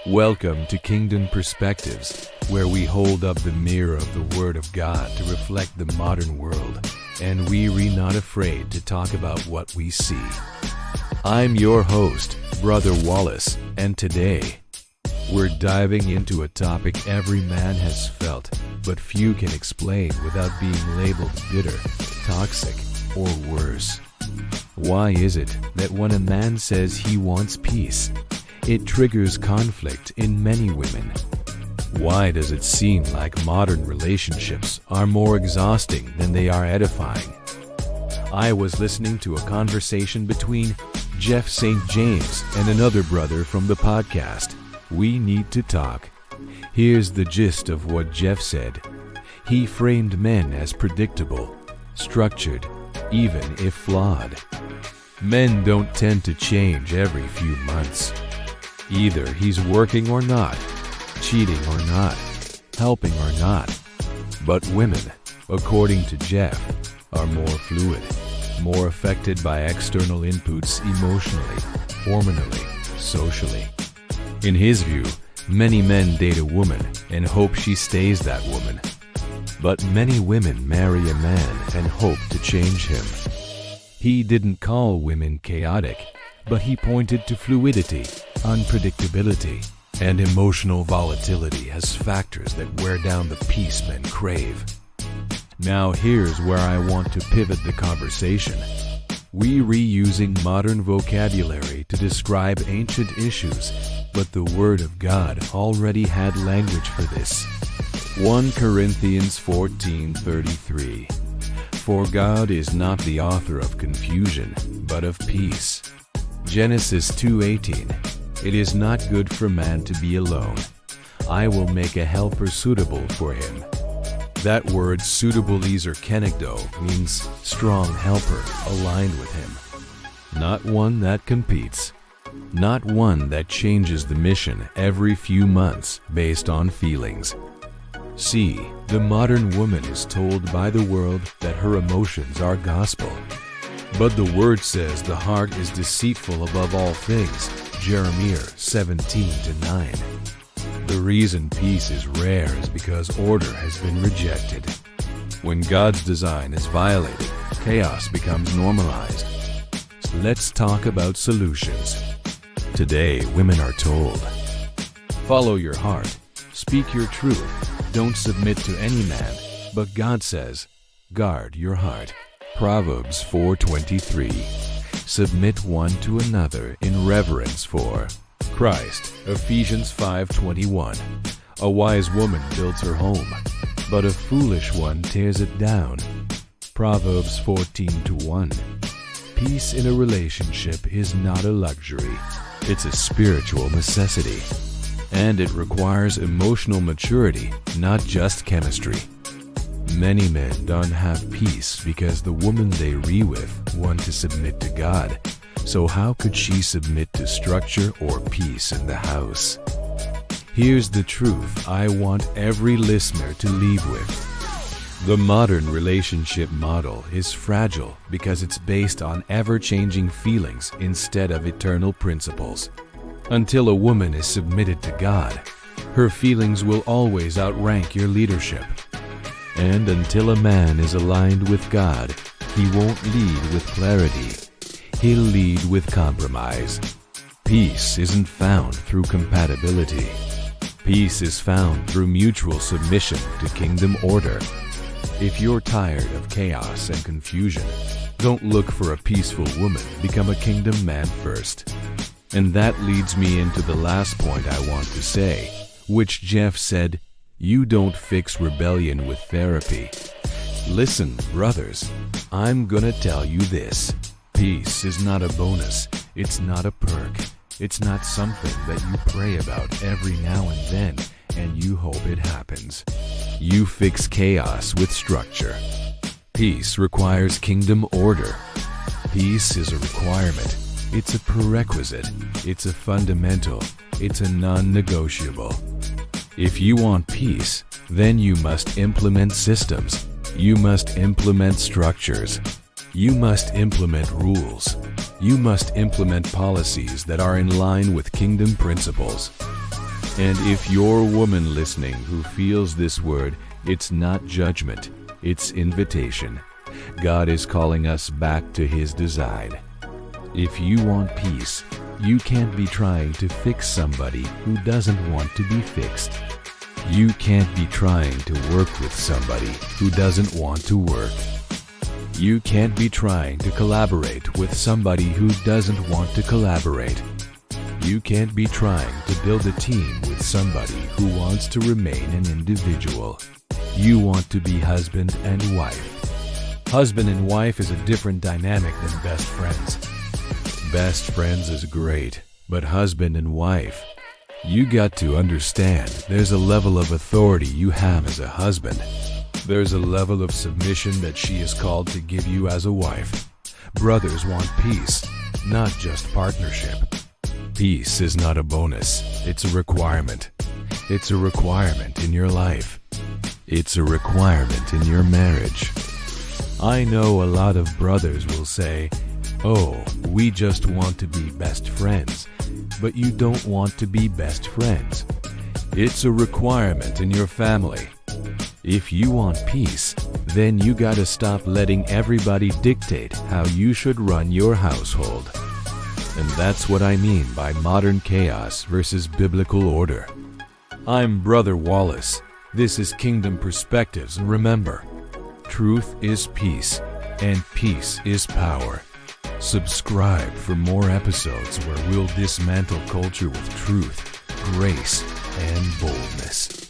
Welcome to Kingdom Perspectives, where we hold up the mirror of the Word of God to reflect the modern world, and we're not afraid to talk about what we see. I'm your host, Brother Wallace, and today, we're diving into a topic every man has felt, but few can explain without being labeled bitter, toxic, or worse. Why is it that when a man says he wants peace, it triggers conflict in many women? Why does it seem like modern relationships are more exhausting than they are edifying? I was listening to a conversation between Jeff St. James and another brother from the podcast, We Need to Talk. Here's the gist of what Jeff said. He framed men as predictable, structured, even if flawed. Men don't tend to change every few months. Either he's working or not, cheating or not, helping or not. But women, according to Jeff, are more fluid, more affected by external inputs emotionally, hormonally, socially. In his view, many men date a woman and hope she stays that woman. But many women marry a man and hope to change him. He didn't call women chaotic, but he pointed to fluidity, unpredictability, and emotional volatility as factors that wear down the peace men crave. Now here's where I want to pivot the conversation. We're reusing modern vocabulary to describe ancient issues, but the Word of God already had language for this. 1 Corinthians 14:33. For God is not the author of confusion, but of peace. Genesis 2:18. It is not good for man to be alone. I will make a helper suitable for him. That word suitabilis or kenegdo means strong helper aligned with him. Not one that competes. Not one that changes the mission every few months based on feelings. See, the modern woman is told by the world that her emotions are gospel. But the Word says the heart is deceitful above all things, Jeremiah 17:9. The reason peace is rare is because order has been rejected. When God's design is violated, chaos becomes normalized. Let's talk about solutions. Today, women are told, follow your heart, speak your truth, don't submit to any man, but God says, guard your heart. Proverbs 4:23. Submit one to another in reverence for Christ. Ephesians 5:21. A wise woman builds her home, but a foolish one tears it down. Proverbs 14:1. Peace in a relationship is not a luxury. It's a spiritual necessity. And it requires emotional maturity, not just chemistry. Many men don't have peace because the woman they with want to submit to God. So how could she submit to structure or peace in the house? Here's the truth I want every listener to leave with. The modern relationship model is fragile because it's based on ever-changing feelings instead of eternal principles. Until a woman is submitted to God, her feelings will always outrank your leadership. And until a man is aligned with God, he won't lead with clarity. He'll lead with compromise. Peace isn't found through compatibility. Peace is found through mutual submission to kingdom order. If you're tired of chaos and confusion, don't look for a peaceful woman. Become a kingdom man first. And that leads me into the last point I want to say, which Jeff said, you don't fix rebellion with therapy. Listen, brothers, I'm gonna tell you this. Peace is not a bonus. It's not a perk. It's not something that you pray about every now and then, and you hope it happens. You fix chaos with structure. Peace requires kingdom order. Peace is a requirement. It's a prerequisite. It's a fundamental. It's a non-negotiable. If you want peace, then you must implement systems. You must implement structures. You must implement rules. You must implement policies that are in line with kingdom principles. And if you're a woman listening who feels this word, it's not judgment, it's invitation. God is calling us back to His design. If you want peace, you can't be trying to fix somebody who doesn't want to be fixed. You can't be trying to work with somebody who doesn't want to work. You can't be trying to collaborate with somebody who doesn't want to collaborate. You can't be trying to build a team with somebody who wants to remain an individual. You want to be husband and wife. Husband and wife is a different dynamic than best friends. Best friends is great, but husband and wife, you got to understand there's a level of authority you have as a husband. There's a level of submission that she is called to give you as a wife. Brothers want peace, not just partnership. Peace is not a bonus, it's a requirement. It's a requirement in your life. It's a requirement in your marriage. I know a lot of brothers will say, "Oh, we just want to be best friends," but you don't want to be best friends. It's a requirement in your family. If you want peace, then you gotta stop letting everybody dictate how you should run your household. And that's what I mean by modern chaos versus biblical order. I'm Brother Wallace. This is Kingdom Perspectives, and remember, truth is peace, and peace is power. Subscribe for more episodes where we'll dismantle culture with truth, grace, and boldness.